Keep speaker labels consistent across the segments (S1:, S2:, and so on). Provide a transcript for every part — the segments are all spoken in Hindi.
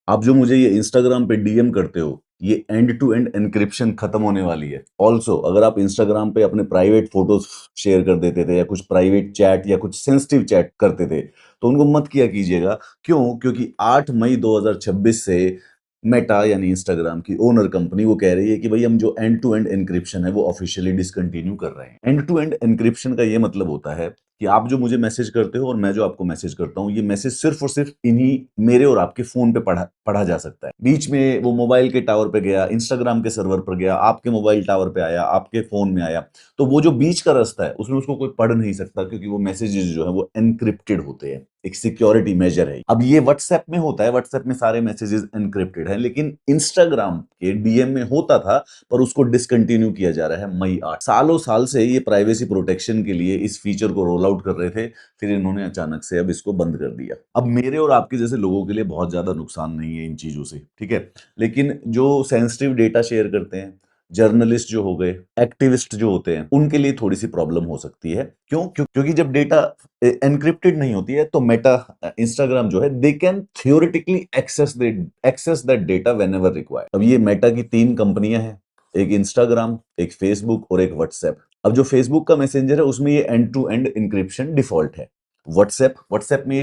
S1: आप जो मुझे ये इंस्टाग्राम पे डीएम करते हो, ये एंड टू एंड एन्क्रिप्शन खत्म होने वाली है। ऑल्सो अगर आप इंस्टाग्राम पे अपने प्राइवेट फोटोज शेयर कर देते थे या कुछ प्राइवेट चैट या कुछ सेंसिटिव चैट करते थे, तो उनको मत किया कीजिएगा। क्यों? क्योंकि 8 मई 2026 से मेटा यानी इंस्टाग्राम की ओनर कंपनी वो कह रही है कि भाई हम जो एंड टू एंड एन्क्रिप्शन है वो ऑफिशियली डिसकंटिन्यू कर रहे हैं। एंड टू एंड एन्क्रिप्शन का ये मतलब होता है कि आप जो मुझे मैसेज करते हो और मैं जो आपको मैसेज करता हूँ, ये मैसेज सिर्फ और सिर्फ इन्हीं मेरे और आपके फोन पे पढ़ा पढ़ा जा सकता है। बीच में वो मोबाइल के टावर पे गया, इंस्टाग्राम के सर्वर पर गया, आपके मोबाइल टावर पे आया, आपके फोन में आया, तो वो जो बीच का रास्ता है उसमें उसको कोई पढ़ नहीं सकता, क्योंकि वो मैसेजेस जो है वो एनक्रिप्टेड होते हैं। एक सिक्योरिटी मेजर है। अब ये व्हाट्सएप में होता है, व्हाट्सएप में सारे मैसेजेस एनक्रिप्टेड हैं, लेकिन इंस्टाग्राम के डीएम में होता था, पर उसको डिसकंटिन्यू किया जा रहा है मई 8। सालों साल से ये प्राइवेसी प्रोटेक्शन के लिए इस फीचर को रोल आउट कर रहे थे, फिर इन्होंने अचानक से अब इसको बंद कर दिया। अब मेरे और आपके जैसे लोगों के लिए बहुत ज्यादा नुकसान नहीं है इन चीजों से, ठीक है, लेकिन जो सेंसिटिव डेटा शेयर करते हैं, जर्नलिस्ट जो हो गए, एक्टिविस्ट जो होते हैं, उनके लिए थोड़ी सी प्रॉब्लम हो सकती है। क्योंकि जब डेटा एनक्रिप्टेड नहीं होती है, तो मेटा इंस्टाग्राम जो है they can theoretically access that data whenever required. अब ये मेटा की 3 कंपनियां हैं, एक इंस्टाग्राम, एक फेसबुक और एक व्हाट्सएप। अब जो फेसबुक का मैसेंजर है उसमें ये end to end encryption default है। व्हाट्सएप में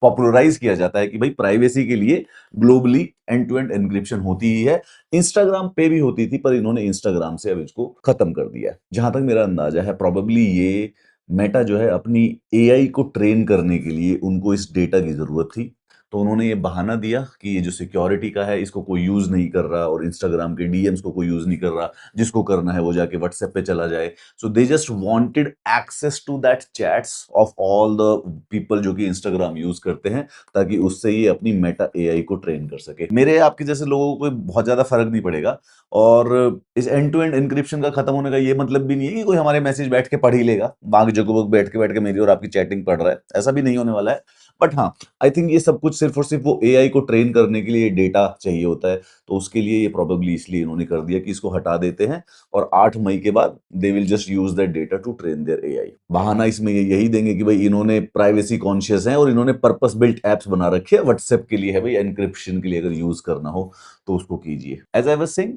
S1: पॉपुलराइज किया जाता है कि भाई प्राइवेसी के लिए globally end to end encryption होती ही है। इंस्टाग्राम पे भी होती थी, पर इन्होंने इंस्टाग्राम से अब इसको खत्म कर दिया है। जहां तक मेरा अंदाजा है, प्रोबेबली ये मेटा जो है अपनी एआई को ट्रेन करने के लिए उनको इस डेटा की जरूरत थी, तो उन्होंने ये बहाना दिया कि ये जो सिक्योरिटी का है इसको कोई यूज नहीं कर रहा, और इंस्टाग्राम के डीएम्स को कोई यूज नहीं कर रहा, जिसको करना है वो जाके व्हाट्सएप पे चला जाए। So they just wanted access to that chats of all the people जो कि इंस्टाग्राम यूज करते हैं, ताकि उससे ये अपनी मेटा एआई को ट्रेन कर सके। मेरे आपके जैसे लोगों को कोई बहुत ज्यादा फर्क नहीं पड़ेगा, और इस एंड टू एंड एन्क्रिप्शन का खत्म होने का ये मतलब भी नहीं है कि कोई हमारे मैसेज बैठ के पढ़ ही लेगा, बाग जगह बैठ के मेरी और आपकी चैटिंग पढ़ रहा है, ऐसा भी नहीं होने वाला है। बट हाँ, आई थिंक ये सब कुछ सिर्फ और सिर्फ वो एआई को ट्रेन करने के लिए डेटा चाहिए होता है, तो उसके लिए ये प्रोबेबली इसलिए इन्होंने कर दिया कि इसको हटा देते हैं, और 8 मई के बाद they will just use that data to train their AI. बहाना इसमें ये यही देंगे कि भाई इन्होंने प्राइवेसी कॉन्शियस हैं और इन्होंने पर्पस बिल्ट एप्स बना रखे हैं, व्हाट्सएप के लिए है भाई, एनक्रिप्शन के लिए अगर यूज करना हो तो उसको कीजिए। एज आई वाज सेइंग,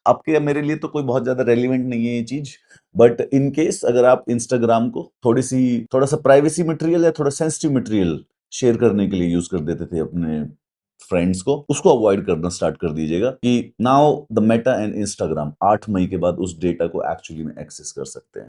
S1: आपके या मेरे लिए तो कोई बहुत ज्यादा रेलिवेंट नहीं है ये चीज, बट इन केस अगर आप इंस्टाग्राम को थोड़ा सा प्राइवेसी मटेरियल या थोड़ा सेंसिटिव मटेरियल शेयर करने के लिए यूज कर देते थे अपने फ्रेंड्स को, उसको अवॉइड करना स्टार्ट कर दीजिएगा, कि now the Meta and Instagram 8 मई के बाद उस डेटा को एक्चुअली में एक्सेस कर सकते हैं।